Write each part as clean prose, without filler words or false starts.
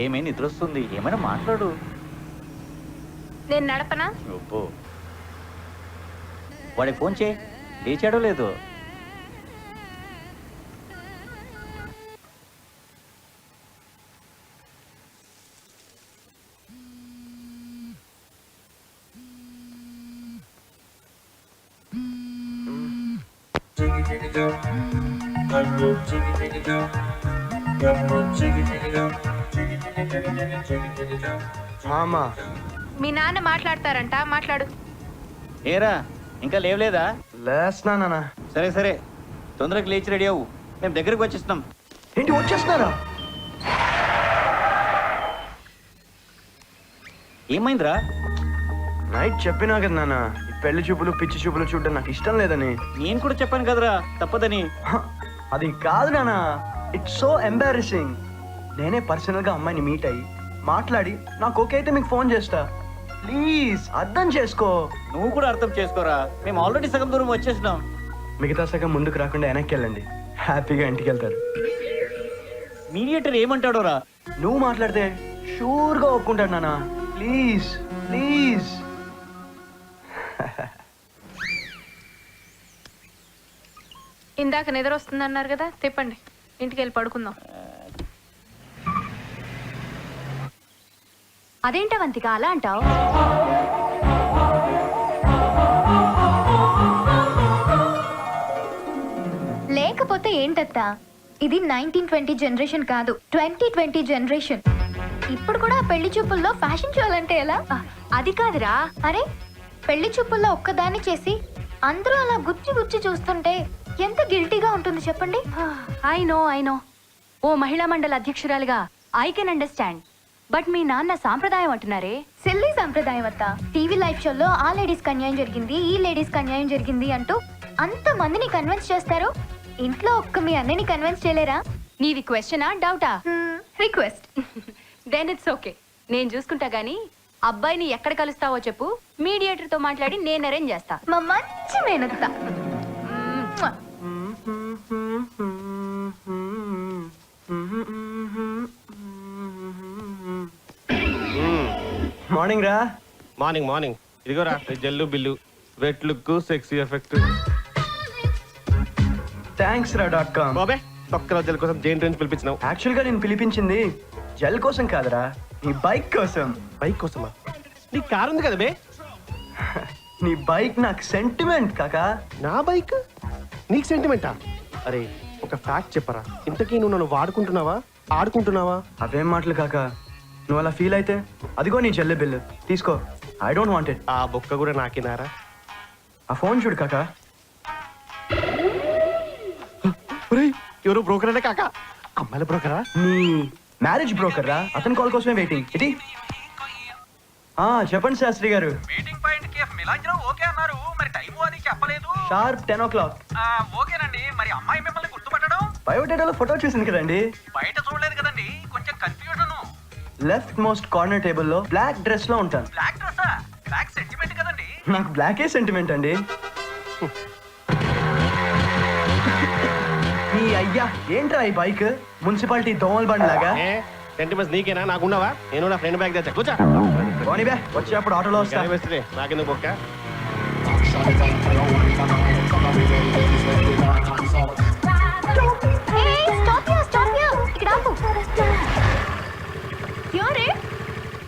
ఏమైనా నిద్రొస్తుంది, ఏమైనా మాట్లాడు. నేను నడపనా? ఒప్పో, వాడికి ఫోన్ చేయి, లేచాడో లేదో. మామా, మీ నాన్న మాట్లాడతారంట, మాట్లాడు. ఏరా ఇంకా లేవలేదా? లేస్తున్నా నాన్న. సరే సరే, తొందరగా లేచి రెడీ అవ్వు, మేము దగ్గరికి వచ్చేస్తున్నాం. ఏంటి వచ్చేస్తున్నారా? ఏమైందిరా? నైట్ చెప్పినా కదా నాన్న, ఈ పెళ్లి చూపులు పిచ్చి చూపులు చూడడం నాకు ఇష్టం లేదని. నేను కూడా చెప్పాను కదరా తప్పదని. హ, అది కాదు నాన్న, ఇట్స్ సో ఎంబారసింగ్. నేనే పర్సనల్ గా అమ్మాయిని మీట్ అయ్యి మాట్లాడి నాకు ఓకే అయితే మీకు ఫోన్ చేస్తా. ప్లీజ్ అర్థం చేసుకో. నువ్వు కూడా అర్థం చేసుకోరా, మేము ఆల్రెడీ సగం దూరం వచ్చేసినాం. మిగతా సగం ముందుకు రాకుండా వెనక్కి వెళ్ళండి, హ్యాపీగా ఇంటికి వెళ్తారు. మీడియేటర్ ఏమంటాడోరా? నువ్వు మాట్లాడితే షూర్గా ఒప్పుకుంటాడు నాన్న. Please please. ఇందాక నిద్ర వస్తుందన్నారు కదా, తిప్పండి, ఇంటికి వెళ్ళి పడుకుందాం. అదేంటవంతిక అలా అంటావు? లేకపోతే ఏంటత్తా, ఇది 1920 జనరేషన్ కాదు, 2020 జనరేషన్. ఇప్పుడు కూడా పెళ్లి చూపుల్లో ఫ్యాషన్ షోలంటే ఎలా? అది కాదురా. అరే, పెళ్లి చూపుల్లో ఒక్కదాన్ని చేసి అందరూ అలా గుచ్చి గుచ్చి చూస్తుంటే ఎంత గిల్టీగా ఉంటుంది చెప్పండి. ఐ నో ఓ మహిళా మండలి అధ్యక్షురాలుగా ఐ కెన్ అండర్స్టాండ్. బట్ మీ నాన్న సాంప్రదాయం అంటున్నారే. సిల్లీ సాంప్రదాయం అత్త. టీవీ లైవ్ షోలో ఆ లేడీస్ కి అన్యాయం జరిగింది, ఈ లేడీస్ కి అన్యాయం జరిగింది అంటూ అంత మందిని కన్విన్స్ చేస్తారు. ఇంట్లో ఒక్క మీ అన్నని కన్విన్స్ చేయలేరా? నీది క్వశ్చనా డౌటా? రిక్వెస్ట్. దెన్ ఇట్స్ ఓకే, నేను చూసుకుంటా గానీ అబ్బాయిని ఎక్కడ కలుస్తావో చెప్పు, మీడియేటర్ తో మాట్లాడి నేను అరేంజ్ చేస్తా. మా మంచి మేనత్త. మార్నింగ్ రా. Morning morning. ఇదిగోరా జల్లు బిల్లు, wet look, sexy effect. Thanks రా .com. బాబే తొక్క రోజుల కోసం జైన్ రేంజ్ పిలిపించినావు. యాక్చువల్ గా నేను పిలిపించింది జెల్ కోసం కాదురా, నీ బైక్ కోసం. బైక్ కోసమా? నీ కారు ఉంది కదా బే. నీ బైక్ నాకు సెంటిమెంట్ కాకా. నా బైక్ నీకు సెంటిమెంటా? అరే ఒక ఫ్యాక్ట్ చెప్పరా, ఇంతకీ నువ్వు నన్ను వాడుకుంటున్నావా ఆడుకుంటున్నావా? అవేం మాటలు కాకా, నువ్వు అలా ఫీల్ అయితే అదిగో నీ చెల్లె బిల్లు తీసుకో. I don't want it. ఆ బొక్క కూడా నాకినారా? ఆ ఫోన్ చూడు కాకా. ఎవరు బ్రోకర్ అంటే కాకా? అమ్మాయిల బ్రోకరా? నీ మ్యారేజ్ బ్రోకర్ రా, అతని కాల్ కోసమే వెయిటింగ్. ఇది చెప్పండి శాస్త్రి గారు. మీటింగ్ పాయింట్ కి మిలాంజనం ఓకే అన్నారు, మరి టైం అది చెప్పలేదు. Sharp 10 o'clock. ఓకేనండి, మరి అమ్మాయి మిమ్మల్ని గుర్తుపట్టడం? బయోడేటాలో ఫోటో చూసింది కదండి. బయట చూడలేదు కదండి, కొంచెం confusion. Left most corner table లో బ్లాక్ డ్రెస్ లో ఉంటాను. Black dress? బ్లాక్ సెంటిమెంట్ కదండి. నాకు బ్లాకే సెంటిమెంట్ అండి. నీ అయ్యా ఏంట్రా ఈ బైక్, మున్సిపాలిటీ దోమల బండి లాగా? సెంటిమెంట్స్ నీకేనా? నాకున్నావా? నేను నా ఫ్రెండ్ బ్యాగ్ తెచ్చా. కూర్చో. పోనీ బే, వచ్చేప్పుడు ఆటోలో వస్తా. వేస్తే నాకెందుకు బొక్క?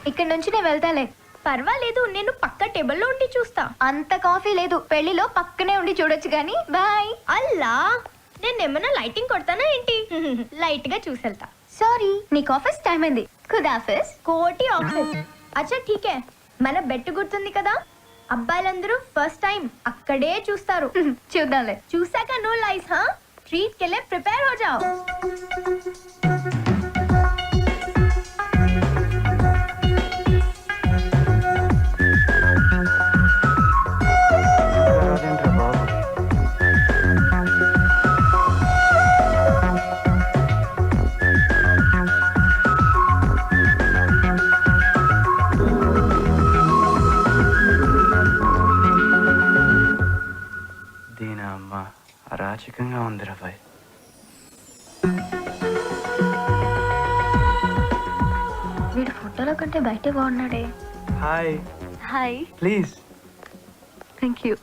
ఇక్కడ నుంచి నేను వెళ్తాలే. పర్వాలేదు, నేను పక్క టేబుల్లో ఉండి చూస్తా. అంత కాఫీ లేదు, పెళ్లిలో పక్కనే ఉండి చూడొచ్చు గానీ. బాయ్. అల్లా, నేనేమన్నా లైటింగ్ కొడతానా ఏంటి? లైట్ గా చూసెళ్తా. సారీ, నీకు ఆఫీస్ టైం అయింది. ఖుదాఫిజ్. కోటి ఆఫీస్. అచ్చా ఠీకే, మన బెట్ గుర్తుంది కదా, అబ్బాయిలందరూ ఫస్ట్ టైం అక్కడే చూస్తారు. చూద్దాంలే. చూసాక నో లైస్. హా, ట్రీట్ के लिए प्रिपेयर हो जाओ. దీనమ్మ అరాచకంగా ఉంది రాబాయ్. ఫోటోలో కంటే బయటే బాగున్నాడే. Hi, hi, please. Thank you.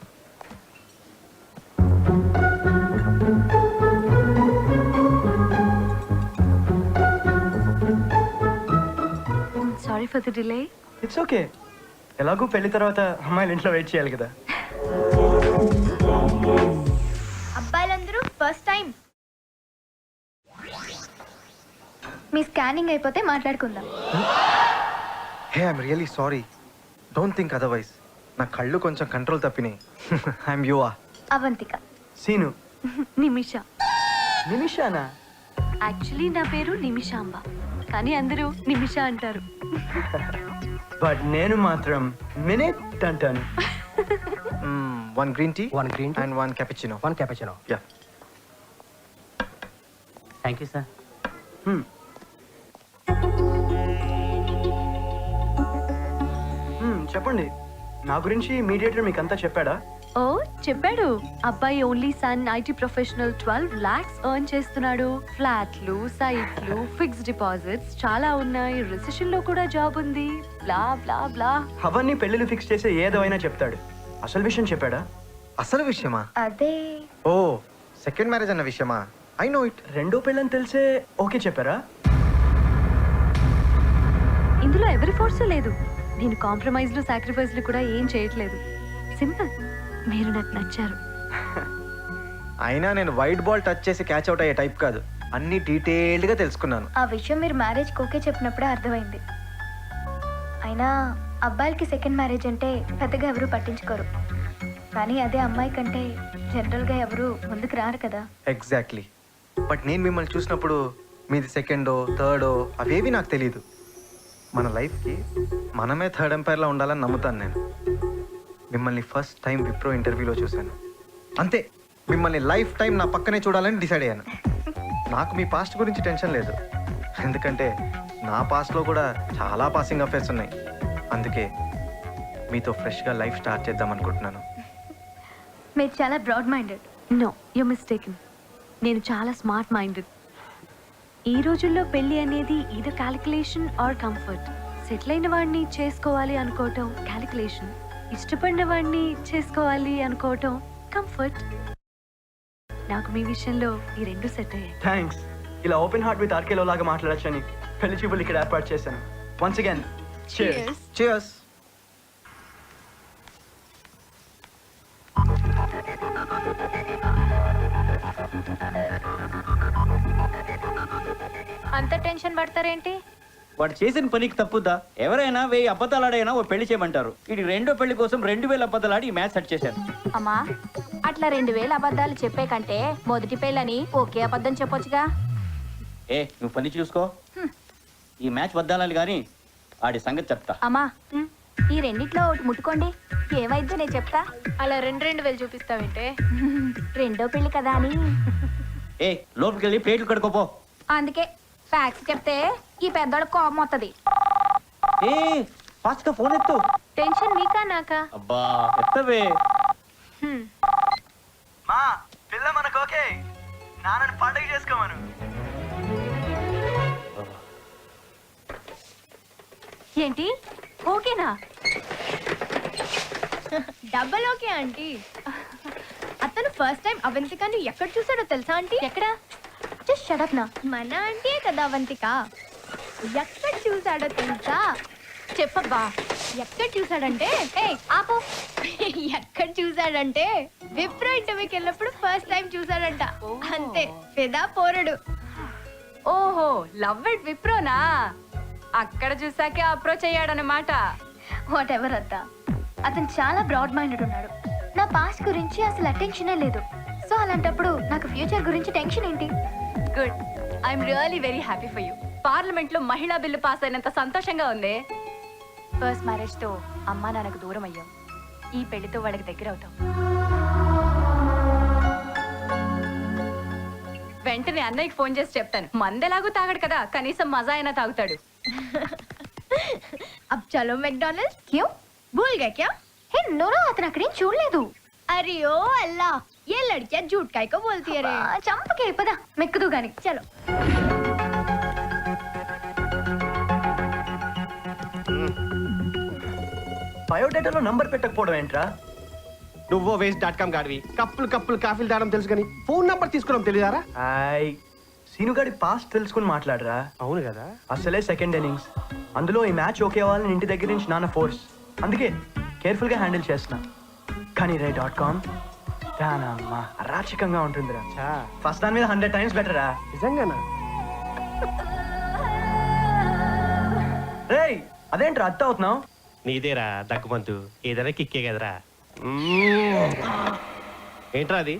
Sorry for the delay. It's okay. ఎలాగూ పెళ్లి తర్వాత అమ్మాయిలు ఇంట్లో వెయిట్ చేయాలి కదా. అబ్బాయిలందరూ ఫస్ట్ టైం. మీ స్కానింగ్ అయిపోతే మాట్లాడుకుందాం. Hey I'm really sorry, don't think otherwise. నా కళ్ళు కొంచెం కంట్రోల్ తప్పినాయి. ఐఎమ్ యువా. అవంతిక. సీను. నిమిష. నిమిషానా? యాక్చువల్లీ నా పేరు నిమిషాంబ, కానీ అందరూ నిమిష అంటారు. బట్ నేను మాత్రం మినిట్ అంటాను. One green tea One green tea. And one cappuccino. One cappuccino. Yeah. Thank you sir. చెప్పండి, నా గురించి మీడియేటర్ మీకు అంతా చెప్పాడా? ఓ చెప్పాడు. అబ్బాయి only sun, IT professional, 12 lakhs earn చేస్తున్నాడు. ఫ్లాట్లు, సైట్లు, ఫిక్స్డ్ డిపాజిట్స్ చాలా ఉన్నాయి. రిసెషన్ లో కూడా జాబ్ ఉంది. బ్లా బ్లా బ్లా. అవన్నీ పెళ్ళిళ్ళు ఫిక్స్ చేసే ఏదో అయినా చెప్తాడు. అసలు విషయం చెప్పాడా? అసలు విషయమా? అదే ఓ సెకండ్ మ్యారేజ్ అన్న విషయమా? I know it. రెండో పెళ్ళని తెలిసే ఓకే చెప్పారా? ఇందులో ఎవరి ఫోర్స్ లేదు. నేను కాంప్రమైజ్లు, సాక్రిఫైస్లు కూడా ఏం చేయట్లేదు. సింపుల్. మీరు నాకు నచ్చారు. అయినా నేను వైట్ బాల్ టచ్ చేసి క్యాచ్ అవుట్ అయ్యే టైప్ కాదు. అన్ని డీటెయిల్డ్గా తెలుసుకున్నాను. ఆ విషయం మీరు మ్యారేజ్ ఓకే చెప్పినప్పుడే అర్థమైంది. అయినా అబ్బాయిలకి సెకండ్ మ్యారేజ్ అంటే పెద్దగా ఎవరు పట్టించుకోరు, కానీ అదే అమ్మాయి కంటే జనరల్గా ఎవరు ముందుకు రారు కదా. ఎగ్జాక్ట్లీ. బట్ నేను మిమ్మల్ని చూసినప్పుడు మీది సెకండో థర్డో అవేవి నాకు తెలియదు. మన లైఫ్కి మనమే థర్డ్ ఎంపైర్లా ఉండాలని నమ్ముతాను నేను. మిమ్మల్ని ఫస్ట్ టైం విప్రో ఇంటర్వ్యూలో చూశాను, అంతే. మిమ్మల్ని లైఫ్ టైం నా పక్కనే చూడాలని డిసైడ్ అయ్యాను. నాకు మీ పాస్ట్ గురించి టెన్షన్ లేదు, ఎందుకంటే నా పాస్ట్లో కూడా చాలా పాసింగ్ అఫేర్స్ ఉన్నాయి. అందుకే మీతో ఫ్రెష్గా లైఫ్ స్టార్ట్ చేద్దాం అనుకుంటున్నాను. మీరు చాలా broad minded. No, you mistaken. నేను చాలా స్మార్ట్ మైండెడ్. ఈ రోజుల్లో పెళ్లి అనేది ఈదో క్యాలిక్యులేషన్ ఆర్ కంఫర్ట్. సెటిల్ అయిన వాడిని చేసుకోవాలి అనుకోవటం క్యాలిక్యులేషన్, ఇష్టపడిన వాడిని చేసుకోవాలి అనుకోవటం కంఫర్ట్. నాకు మీ విషయంలో ఈ రెండు సెట్ అయ్యాయి. థ్యాంక్స్. ఇలా ఓపెన్ హార్ట్ విత్ ఆర్కేలో లాగా మాట్లాడచ్చని పెళ్లి చూపులు ఇక్కడ ఏర్పాటు చేశాను. Once again cheers. Cheers. అంత టెన్షన్ పడతారేంటి? వాడు చేసిన పనికి తప్పుద్దా? ఎవరైనా 1000 అబద్ధాలాడైనా ఓ పెళ్లి చేయమంటారు. ఇది రెండో పెళ్లి కోసం 2000 అబద్ధాలాడి ఈ మ్యాచ్ సెట్ చేశాను. అమ్మా, అట్లా 2000 అబద్ధాలు చెప్పే కంటే మొదటి పెళ్ళని ఒకే అబద్ధం చెప్పొచ్చుగా. నువ్వు పని చూసుకో. ఈ మ్యాచ్ వద్దాలని కానీ ఆడి సంగతి చెప్తా. అమ్మా, ఈ రెండిట్లో ఒకటి ముట్టుకోండి, ఏమైందో నేను చెప్తా. అలా 2 వేలు చూపిస్తావేంటే? రెండో పెళ్లి కదా అని. లోపలికి వెళ్ళి ప్లేట్లు కడుకోపో. అందుకే ఫ్యాక్స్ చెప్తే ఈ పెద్దోళ్ళ కోపం వస్తుంది. ఫాస్ట్ గా ఫోన్ ఎత్తు. టెన్షన్ మీకా నాకా? అబ్బా ఎత్తవే. మా పిల్ల మనకు ఓకే. నాన్నని పండుగ చేసుకోమను. ఏంటి ఓకేనా? Double okay aunty. అతను ఫస్ట్ టైం అవంతికను ఎక్కడ చూసాడో తెలుసా ఆంటీ? ఎక్కడ? జస్ట్ షట్ అప్ నా. మన ఆంటీ కదా అవంతిక. ఎక్కడ చూసాడో తెలుసా? చెప్పబ్బా. ఎక్కడ చూసాడంటే ఆపు. ఎక్కడ చూసాడంటే విప్రో ఇంటర్వ్యూకి వెళ్ళినప్పుడు ఫస్ట్ టైం చూసాడంట. అంతే, ఫిదా పోరడు. ఓహో, లవ్ ఇట్ విప్రోనా? అక్కడ చూసాకే అప్రోచ్ అయ్యాడనమాట. వాట్ ఎవర్ అత్తా, అతను చాలా బ్రాడ్ మైండెడ్ ఉన్నాడు. నా పాస్ట్ గురించి అసలు అటెన్షనే లేదు. సో అలాంటప్పుడు నాకు ఫ్యూచర్ గురించి టెన్షన్ ఏంటి? Good. I'm really very happy for you. Parliament లో మహిళా బిల్లు పాస్ అయినంత సంతోషంగా ఉంది. ఫస్ట్ మ్యారేజ్ తో అమ్మా నాన్నకు దూరం అయ్యాం. ఈ పెళ్లితో వాళ్ళకి దగ్గర అవుతాం. వెంటనే అన్నయ్యకి ఫోన్ చేసి చెప్తాను. మందెలాగూ తాగడు కదా, కనీసం మజా అయినా తాగుతాడు. अब चलो मैकडॉनल्ड्स. क्यों? भूल गए क्या? हे नोरा, अतन अकड़े చూడలేదు. अरे ओ अल्लाह, ये लड़कियां झूठ काहे को बोलती है रे? చంపకే పద, మెక్కుదు గాని. చలో. బయోడేటాలో నంబర్ పెట్టకపోవడం ఏంట్రా? నువ్వో వేస్ట్.com గాడివి. కప్పులు కాఫీలు తాగడం తెలుసు కానీ ఫోన్ నంబర్ తీసుకోవడం తెలియదారా? హాయ్, సీనుగాడి పాస్ట్ తెలుసుకుని మాట్లాడరా. అవును కదా. అసలే సెకండ్ ఇన్నింగ్స్, అందులో ఈ మ్యాచ్ ఓకే అవ్వాలని ఇంటి దగ్గర నుంచి నాన్న ఫోర్స్, అందుకే కేర్ఫుల్ గా హ్యాండిల్ చేస్తున్నా. కానీ రే.com దానమ్మా అరాచకంగా ఉంటుందిరా. చా, ఫస్ట్ దాని మీద 100 times బెటరా. నిజంగానా? రేయ్, అదేంట్రా అత్త అవుతున్నావు? నీదేరా దగ్గుమంతు, ఏదైనా కిక్కే కదరా. ఏంట్రా అది?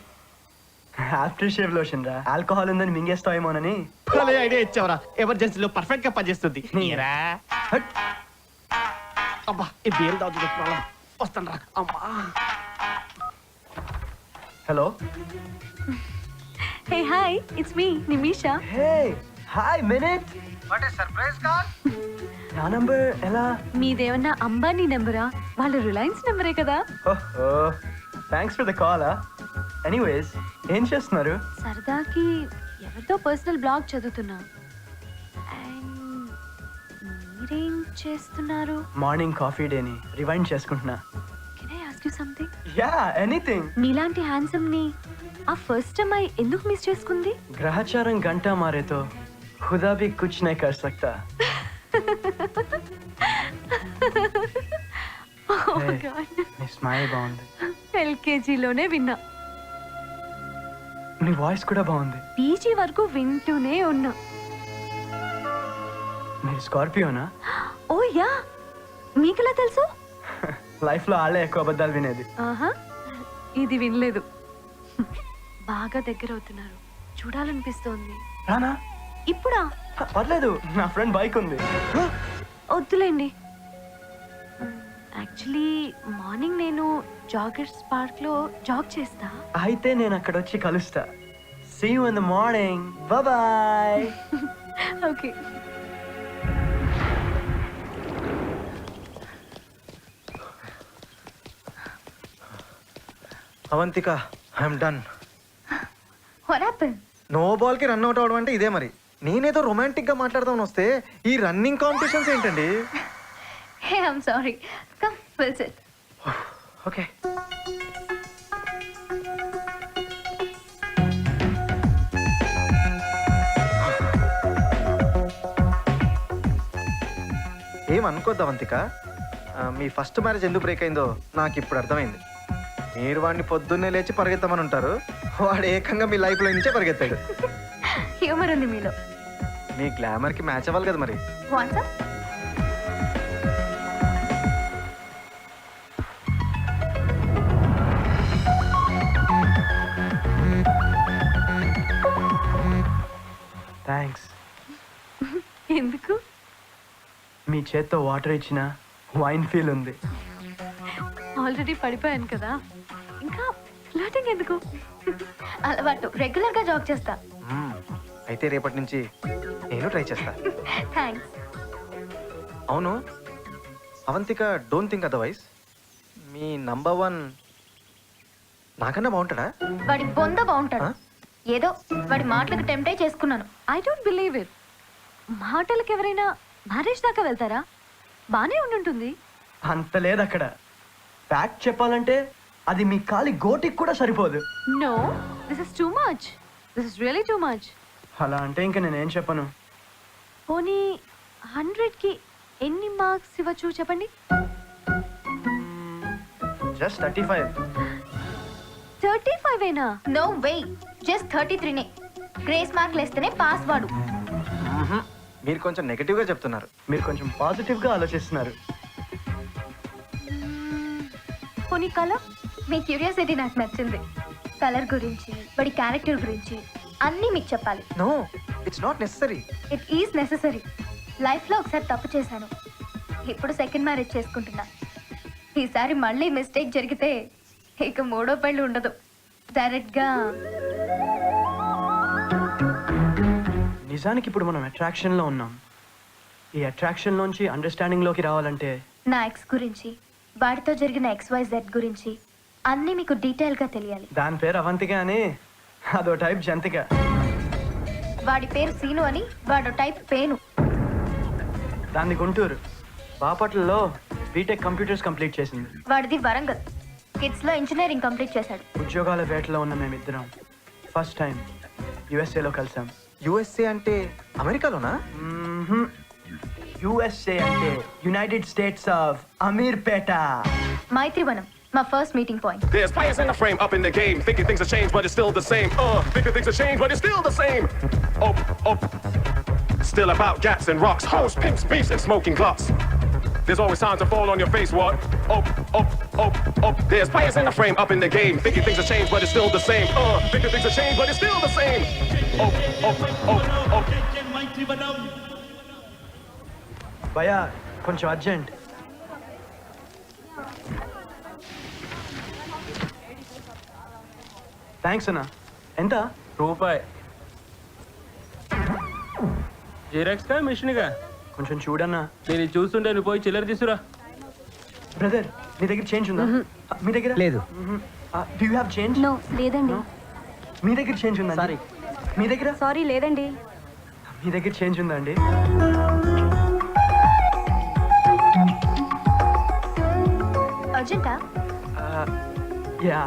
ఆఫ్టర్ షేవ్ లోషన్ రా. ఆల్కహాల్ ఉందని మింగేస్తావేమోనని. భలే ఐడియా ఇచ్చావరా. ఎమర్జెన్సీలో పర్ఫెక్ట్ గా పనిచేస్తుంది. ఏరా? హట్. అబ్బా, ఈ బియ్యం తాగుతుంది ప్రాబ్లం. వస్తాను రా. అమ్మా. Hello. Hey hi, it's me Nimisha. Hey hi minute. What a surprise call. నా నంబర్ ఎలా? మీదేమన్నా అంబానీ నెంబరా? వాళ్ళ రిలయన్స్ నెంబరే కదా. ఓహో, thanks for the call. Anyways, ఏం చేస్తున్నారు? సరదాకి ఎవరితో పర్సనల్ బ్లాగ్ చదువుతున్నా. అండ్ మీరేం చేస్తున్నారు? మార్నింగ్ కాఫీ డేని రివైండ్ చేసుకుంటున్నా. Can I ask you something? Yeah, anything. నీలాంటి హ్యాండ్సమ్ ని ఆ ఫస్ట్ అమ్మాయి ఎందుకు మిస్ చేసుకుంది? గ్రహచారం గంటా మారే తో खुदा भी कुछ नहीं कर सकता. Hey, నీ స్మైల్ బాగుంది. ఎల్కేజీలోనే విన్నా. నీ వాయిస్ కూడా బాగుంది. పీజీ వరకు వింటూనే ఉన్నా. మీరు స్కార్పియోనా? ఓ యా, మీకెలా తెలుసు? లైఫ్ లో ఆళ్ళే ఎక్కువ అబద్ధాలు వినేది. ఆహా, ఇది వినలేదు. బాగా దగ్గర అవుతున్నారు, చూడాలనిపిస్తోంది. రానా? ఇప్పుడా? పర్లేదు, నా ఫ్రెండ్ బైక్ ఉంది. వద్దులేండి. యాక్చువల్లీ మార్నింగ్ నేను జాగర్స్ పార్క్ లో జాగ్ చేస్తా. అయితే నేను అక్కడ వచ్చి కలుస్తా. See you in the morning. Bye bye. Okay. Avantika, I'm done. What happened? No ball కి రన్ అవుట్ అవడం అంటే ఇదే మరి. నేనేదో రొమాంటిక్ గా మాట్లాడదామని వస్తే ఈ రన్నింగ్ కాంపిటీషన్స్ ఏంటండి? Hey, I'm sorry. Come, we'll sit. Okay. ఏం అనుకోద్దు అవంతిక. మీ ఫస్ట్ మ్యారేజ్ ఎందుకు బ్రేక్ అయిందో నాకు ఇప్పుడు అర్థమైంది. మీరు వాడిని పొద్దున్నే లేచి పరిగెత్తమని ఉంటారు, వాడు ఏకంగా మీ లైఫ్లో నుంచే పరిగెత్తాడు. హ్యూమర్ ఉంది మీలో. మీ గ్లామర్కి మ్యాచ్ అవ్వాలి కదా మరి. Want some? థ్యాంక్స్. ఎందుకు? మీ చేత్తో వాటర్ ఇచ్చిన వైన్ ఫీల్ ఉంది. ఆల్రెడీ పడిపోయాను కదా, ఇంకా ఫ్లర్టింగ్ ఎందుకు? అలవాటు. రెగ్యులర్ గా జాగ్ చేస్తా. అయితే రేపటి నుంచి నేను ట్రై చేస్తా. థ్యాంక్స్. అవును Avantika, don't think otherwise. Me number 1 నాకన్నా బాగుంటాడా? వాడి బొంద బాగుంటాడు. ఆ? ఏదో వాడి మాటలకు టెంప్ట్ అయి చేసుకున్నాను. I don't believe it. మాటలకు ఎవరైనా మ్యారేజ్ దాకా వెళ్తారా? బానే ఉండుంటుంది. అంత లేదు అక్కడ. ఫ్యాక్ట్ చెప్పాలంటే అది మీ కాలి గోటికి కూడా సరిపోదు. No, this is too much. This is really too much. అలా అంటే ఇంకా నేనేం చెప్పను. పోనీ 100కి ఎన్ని మార్క్స్ ఇవ్వచ్చు చెప్పండి? జస్ట్ 35. 35 ఏనా? నో వే, జస్ట్ 33నే. గ్రేస్ మార్క్ లేస్తేనే పాస్ వాడు. మీరు కొంచెం నెగటివ్గా చెప్తున్నారు. మీరు కొంచెం పాజిటివ్ గా ఆలోచిస్తున్నారు. పోనీ కలర్? మీ క్యూరియాసిటీ నాకు నచ్చింది. కలర్ గురించి, వాడి క్యారెక్టర్ గురించి అన్నీ మీకు చెప్పాలి. No, it's not necessary. It is necessary. లైఫ్లో ఒకసారి తప్పు చేశాను, ఇప్పుడు సెకండ్ మ్యారేజ్ చేసుకుంటున్నా. ఈసారి మళ్ళీ మిస్టేక్ జరిగితే ఇక 3వ పెళ్ళి ఉండదు. డైరెక్ట్గా నిజానికి ఇప్పుడు మనం అట్రాక్షన్లో ఉన్నాం. ఈ అట్రాక్షన్లోంచి అండర్స్టాండింగ్లోకి రావాలంటే నా ఎక్స్ గురించి, వాడితో జరిగిన XYZ గురించి అన్నీ మీకు డీటెయిల్గా తెలియాలి. దాని పేరు అవంతిక అని, అదో టైప్ జంతిక. వాడి పేరు సీను అని, వాడో టైప్ పేను. దాన్ని గుంటూరు, బాపట్లలో బీటెక్ కంప్యూటర్స్ కంప్లీట్ చేసింది. వాడిది వరంగల్. కిడ్స్ లో ఇంజనీరింగ్ కంప్లీట్ చేశాడు. ఉద్యోగాల వేటలో ఉన్న మేమిద్దరం ఫస్ట్ టైం యుఎస్ఏలో కలిసాం. యుఎస్ఏ అంటే అమెరికాలోనా? యుఎస్ఏ అంటే united states of Ameerpet. Maitrivanam మా first meeting point. There's players in the frame, up in the game, thinking things have changed, but it's still the same. Thinking things have changed, but it's still the same. Still about gats and rocks, hoes, pimps, beefs, and smoking clocks. There's always time to fall on your face, what? There's players in the frame, up in the game, thinking things have changed, but it's still the same. Thinking things have changed, but it's still the same. భయా కొంచెం urgent. Thanks అన్న. ఎంత? రూపాయి. Xerox కా machine గా? కొంచెం చూడన్నా. నేను ఇది చూస్తుంటే నువ్వు పోయి చిల్లర తీసురా. బ్రదర్ నీ దగ్గర చేంజ్ ఉందా? మీ దగ్గర లేదు. Do you have change? No లేదండి. మీ దగ్గర చేంజ్ ఉందా? సారీ. మీ దగ్గర? సారీ లేదండి. మీ దగ్గర చేంజ్ ఉందా అండి? అర్జెంటా? యా.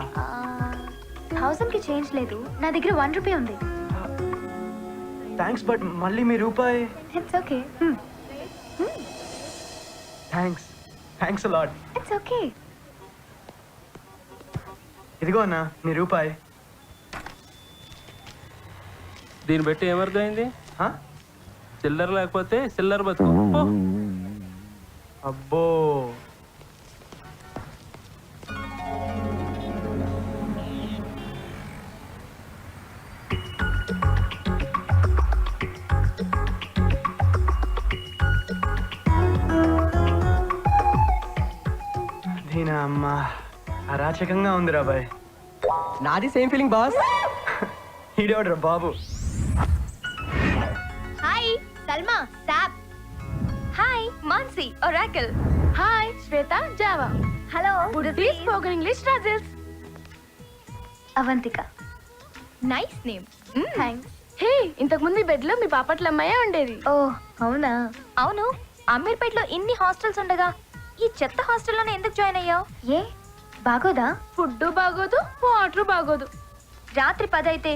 1000 కి చేంజ్ లేదు. నా దగ్గర 1 రూపీ ఉంది. థ్యాంక్స్ బట్ మళ్ళీ మీ రూపాయి. It's okay. Thanks a lot. It's okay. ఇదిగో అన్న నీ రూపాయి. దీన్ని బట్టి ఏమర్థమైంది? హ? చిల్లర లేకపోతే చిల్లర బతుకు. పో. అబ్బో. దీనా అమ్మా అరాచకంగా ఉంది రా బాయ్. నాది సేమ్ ఫీలింగ్ బాస్. ఈడేవడ్రా బాబు. Hi Salma SAP. Hi Mansi Oracle. Hi Shweta Java. Hello బుడ్డి spoken English Rajesh. Avantika. Nice name. Thanks. Hey ఇంతకు ముందు బెడ్ లో మీ పాపట్ల అమ్మాయే ఉండేది. ఓ అవునా? అవును, అమీర్పేటలో ఇన్ని హాస్టల్స్ ఉండగా ఈ చెత్త హాస్టల్లోనే ఎందుకు జాయిన్ అయ్యావు? ఏ బాగోదా? ఫుడ్ బాగోదు, వాటర్ బాగోదు. రాత్రి 10 అయితే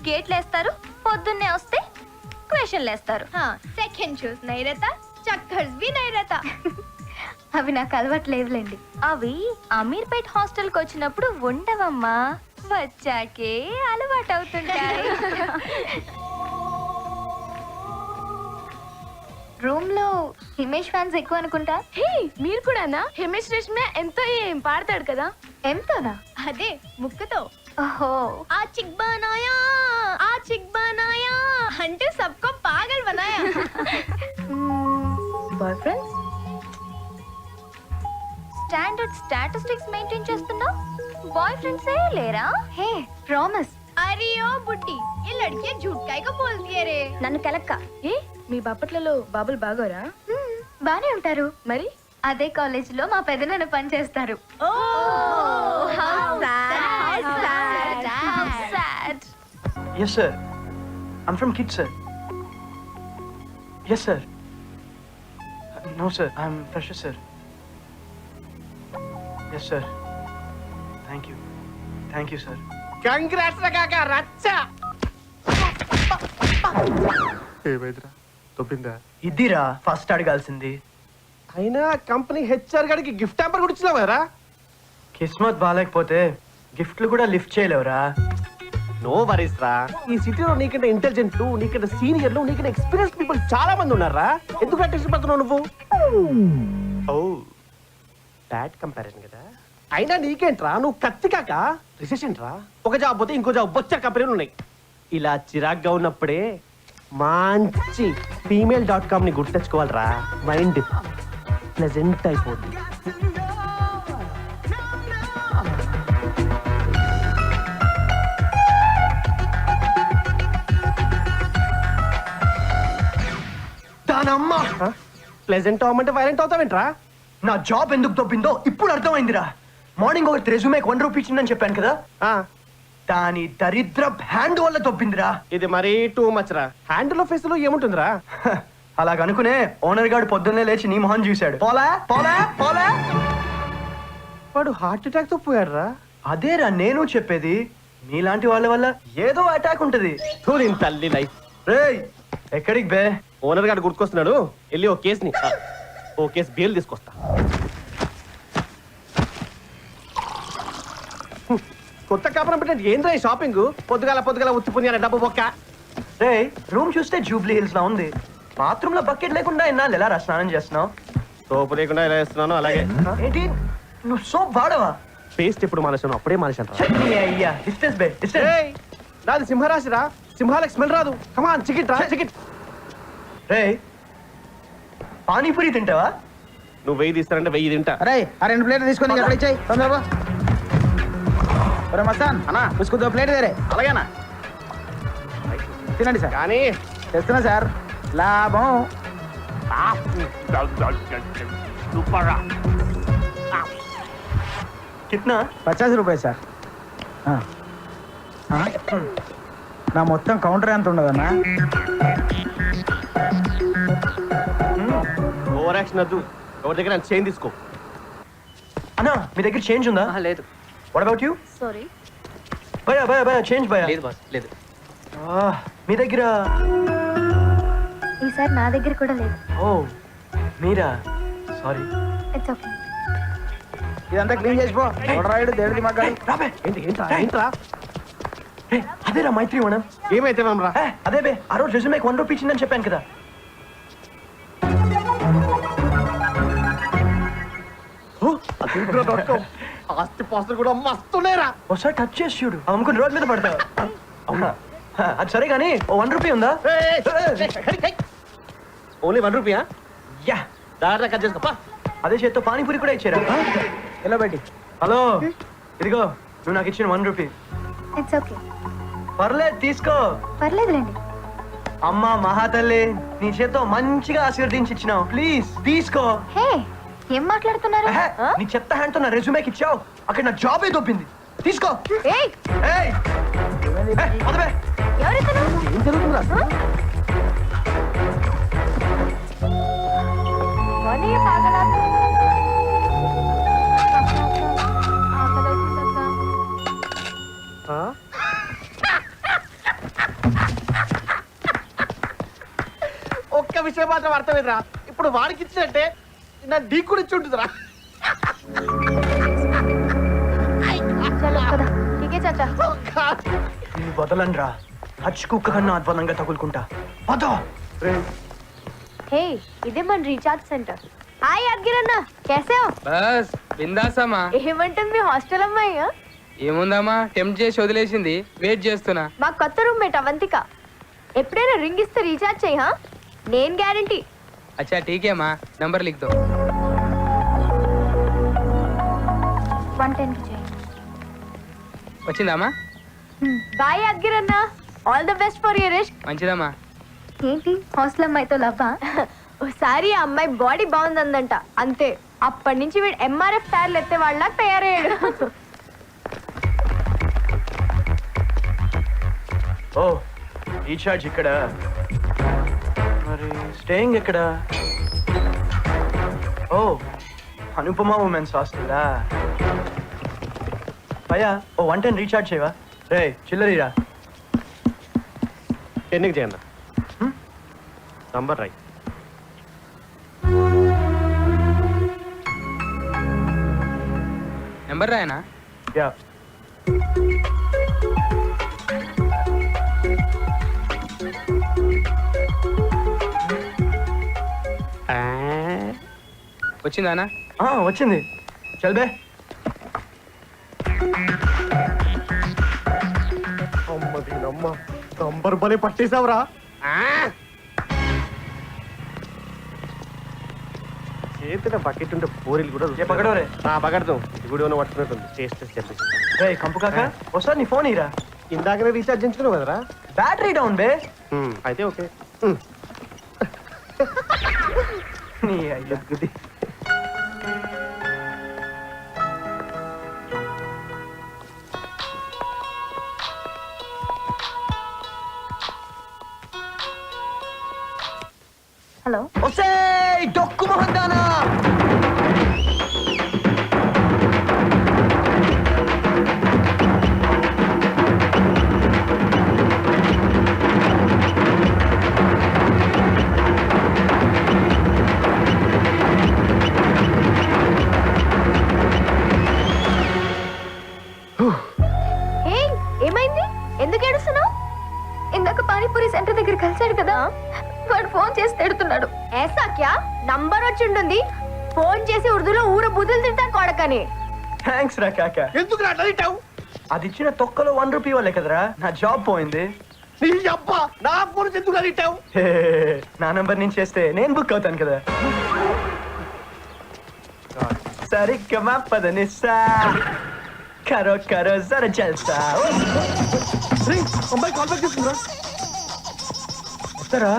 గేట్లు వేస్తారు, పొద్దున్నే వస్తే క్వశ్చన్లు వేస్తారు. సెకండ్ షూస్ నైరత, చక్కర్స్ వి నైరత. అవి నాకు అలవాట్లేవులేండి. అవి అమీర్పేట్ హాస్టల్కి వచ్చినప్పుడు ఉండవమ్మా, వచ్చాకే అలవాటు అవుతుంటాయి. రూమ్ లో హిమేష్ ఫ్యాన్స్ ఎక్కువ అనుకుంటా. హే మీరు కూడానా? హిమేష్ రేష్మే ఎంతో ఏం పాడతాడు కదా. ఎంతోనా? అదే ముక్కుతో. ఓహో ఆ చిక్ బనాయా, ఆ చిక్ బనాయా అంటే సబ్కో పాగల్ బనాయా. Boy friends? Standard statistics maintain చేస్తున్నావు, బాయ్ ఫ్రెండ్స్ ఏ లేరా? Hey promise. అరే ఓ బుడ్డి ఈ లడ్కి झूठ काहे को बोलती है रे? నన్ను కలక్క. ఏ మీ బాపట్లలో బాబులు బాగోరా? బానే ఉంటారు. మరి అదే కాలేజ్ లో మా పెదనాన్న పని చేస్తారు. Yes sir. I'm from kids sir. Yes sir. No sir, I'm fresher sir. Yes sir. Thank you sir. Congrats కాక రచ్చ. ఏమైందిరా తొప్పిందా? ఇదిరా ఫస్ట్ అడగాల్సింది. అయినా కంపెనీ హెచ్ఆర్ గారికి గిఫ్ట్ హ్యాంపర్ కూడా ఇచ్చినావారా? కిస్మత్ బాగాలేకపోతే గిఫ్ట్లు కూడా లిఫ్ట్ చేయలేవురా. నో వరీస్ రా. ఈ సిటీలో నీకంటే ఇంటెలిజెంట్లు, నీకంటే సీనియర్లు, నీకంటే ఎక్స్పీరియన్స్ పీపుల్ చాలా మంది ఉన్నారా. ఎందుకు అటెన్షన్ పడుతున్నావు నువ్వు? ఓ బ్యాడ్ కంపారిజన్ కదా. అయినా నీకేంట్రా, నువ్వు కత్తి కాక రిసెషన్ రా. ఒక జాబ్ పోతే ఇంకో జాబ్ బొచ్చ కంపెనీలు ఉన్నాయి. ఇలా చిరాగ్గా ఉన్నప్పుడే మంచి female.com ని గుర్తు తెచ్చుకోవాలరా. మైండ్ ప్లెజెంట్ అయిపోతుంది. దానమ్మా ప్లెజెంట్ అవ్వమంటే వైలెంట్ అవుతావేంట్రా? నా జాబ్ ఎందుకు తప్పిందో ఇప్పుడు అర్థమైందిరా. మార్నింగ్ ఒకటి రెజ్యూమేకి 1 రూపీ ఇచ్చిందని చెప్పాను కదా, దాని దరిద్ర హ్యాండ్ వల్ల తప్పిందిరా. ఇది మరీ టూ మచ్ రా. హ్యాండిల్ ఫేస్ లో ఏముంటుందిరా? అలాగనుకునే ఓనర్ గారు పొద్దున్నే లేచి నీ మొహం చూశాడు. పోలా పోలా పోలా. వాడు హార్ట్ అటాక్ తో పోయాడురా. అదేరా నేను చెప్పేది, మీలాంటి వాళ్ళ వల్ల ఏదో అటాక్ ఉంటది. చూడు తల్లి లైఫ్. రేయ్ ఎక్కడికి బే? ఓనర్ గారు గుర్తుకొస్తున్నాడు, వెళ్ళి ఓ కేసు బెయిల్ తీసుకొస్తా. కొత్త కాపురం పెట్టండి ఏంద్రా ఈ షాపింగ్? పొద్దుగాల ఉత్తిపుణ్యాల డబ్బు బొక్క. రేయ్ రూమ్ చూస్తే జూబ్లీ హిల్స్ లా ఉంది. బాత్రూమ్ లో బకెట్ లేకుండా ఎన్నాళ్ళు ఎలా రా స్నానం చేస్తున్నావు? సోపు లేకుండా ఎలా వేస్తున్నాను అలాగే. ఏంటి నువ్వు సోప్ వాడవా? పేస్ట్ ఎప్పుడు మానేశాను అప్పుడే మానేశాను. చట్నీ అయ్యా డిస్టెన్స్ బే డిస్టెన్స్. నాది సింహరాశిరా, సింహాలకు స్మెల్ రాదు. కమాన్ చికెట్ రా చికెట్. రేయ్ పానీపూరి తింటావా? నువ్వు 1000 తీస్తానంటే 1000 తింటా. అరే ఆ 2 ప్లేట్లు తీసుకొని ఎక్కడ ఇచ్చాయి తొందరగా. ఒరే మస్తాన్ అన్నా ఉసుకు ప్లేట్ వేరే. అలాగేనా? తినండి సార్. కానీ తెస్తున్నా సార్, లాభం. కిట్నా? 50 రూపాయలు సార్. నా మొత్తం కౌంటర్ ఎంత ఉండదన్నా? ఓవర్ యాక్షన్ వద్దు. ఎవరి దగ్గర చేంజ్ తీసుకో. అన్నా మీ దగ్గర చేంజ్ ఉందా? లేదు. What about you? సారీ. భయ చేంజ్ భయ. లేదు బాస్ లేదు. మీ దగ్గర? ఈసారి నా దగ్గర కూడా లేదు. ఓ మీరా, సారీ. It's okay. ఇదంతా క్లీన్ చేసిపో. రాయుడు దేవుడి మగ్గాడు. రాబే. ఏంట్రా అదేరా మైత్రి మనం. ఏమైతే రా. అదే బే ఆ రోజు రెజ్యూమేకి 1 రూపీ ఇచ్చిందని చెప్పాను కదా. ఆస్తి పాస్తులు కూడా మస్తున్నాయిరా. ఒకసారి టచ్ చేసి చూడు, అమ్ముకుని రోడ్ మీద పడతావు. అవునా? అది సరే కానీ ఓ 1 రూపీ ఉందా? ఓన్లీ 1 రూపీయా? యా. దారిలో కట్ చేసుకో. అదే చేత్తో పానీపూరి కూడా ఇచ్చారా? ఎలా పెట్టి? హలో ఇదిగో నువ్వు నాకు ఇచ్చిన 1 రూపీ. It's okay. పర్లేదు తీసుకో. పర్లేదులేండి. అమ్మా మహాతల్లి నీ చేత్తో మంచిగా ఆశీర్వదించి ఇచ్చినావు, ప్లీజ్ తీసుకో. హే ఏం మాట్లాడుతున్నారు? నీ చెత్త హ్యాండ్ తో నా రెజ్యూమేకి ఇచ్చావు, అక్కడ నా జాబే దొబ్బింది. తీసుకో. ఏయ్ ఏయ్ వదలే. ఎవరితను? ఏం జరుగుతుందా? పోనీ పాగలా. ఒక్క విషయం మాత్రం అర్థమైందిరా. ఇప్పుడు వాడికి ఇచ్చినట్టే నా డీ కూడా ఇచ్చి ఉంటుందిరా. చలో పద. ఠీకే చాచా. నీ వదలనరా, హచ్ కుక్క కన్నా అద్భుతంగా తగులుకుంటా. వద. హే ఇదే మన రీఛార్జ్ సెంటర్. హాయ్ అద్గిరన్న, कैसे हो? బస్ బిందాసమ్మా. ఏమంటుంది మీ హాస్టల్ అమ్మాయి? ఏముందమ్మా, టెంప్ట్ చేసి వదిలేసింది, వెయిట్ చేస్తున్నా. మా కొత్త రూమ్మేట్ అవంతిక. ఎప్పుడైనా రింగ్ ఇస్తే రీఛార్జ్ చేయి. నేను గ్యారంటీ. అచ్చా ఠీకేమ్మా, నంబర్ లిఖ్ దో. 110 చేయి. వచ్చిందమ్మా? బాయ్ అద్గిరన్న, all the best for your risk. మంచిదమ్మా. ఏంటి హాస్టల్ అమ్మాయితో లవ్వా? ఒకసారి ఆ అమ్మాయి బాడీ బాగుందందంట, అంతే. అప్పటి నుంచి వీడు ఎంఆర్ఎఫ్ టైర్లు ఎత్తే వాళ్ళ తయారయ్యాడు. ఓ రీఛార్జ్ ఇక్కడ, మరి స్టేయింగ్ ఎక్కడ? ఓ అనుపమ ఉమెన్స్ హాస్టలా. భయ్యా ఓ 110 రీఛార్జ్ చేయవా? రే చిల్లరీరా. ఎన్నికి చేయండి నంబర్ రైట్. నెంబర్ రాయనా? యా. వచ్చిందానా? వచ్చింది. చల్బే. అమ్మ నంబర్ బలి పట్టేసావురా. చేతిలో బకెట్ ఉంటే పూరీలు కూడా పగడోరే. పగడతాం. గుడి ఉన్న పట్టుకున్నట్టుంది. టేస్ట్ చెప్పేసి. రే కంపు కాక ఒకసారి నీ ఫోన్ ఇరా. ఇందాకనే రీఛార్జ్ చేయించుకున్నావు కదరా. బ్యాటరీ డౌన్ బే. అయితే ఓకే. నీ అయ్యా గుది. హలో ఒసే డొక్కు మొహందానా ఏమైంది? ఎందుకు ఏడుస్తున్నావు? ఇందాక పానీపూరి సెంటర్ దగ్గర కలిసాడు కదా, వాడు ఫోన్ చేసి తిడుతున్నాడు. ఏసా క్యా నంబర్ వచ్చి ఉంటుంది, ఫోన్ చేసి ఉర్దూలో ఊర బుద్ధులు తింటా కొడకని. థ్యాంక్స్ రా కాక. ఎందుకు అట్లా అది ఇచ్చిన తొక్కలో 1 రూపీ వాళ్ళే కదరా నా జాబ్ పోయింది. నీ అబ్బా నా గురించి ఎందుకు అడిగిటావు? హే, నా నంబర్ నుంచి చేస్తే నేను బుక్ అవుతాను కదా. సరిగ్గా పదనిస్తా కరో కరో జర జల్సా. అమ్మాయి కాల్ బ్యాక్ చేస్తుందిరా. వస్తారా?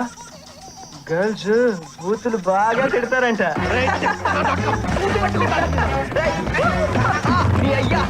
గర్ల్స్ బూతులు బాగా తిడతారంట. నీ అయ్యా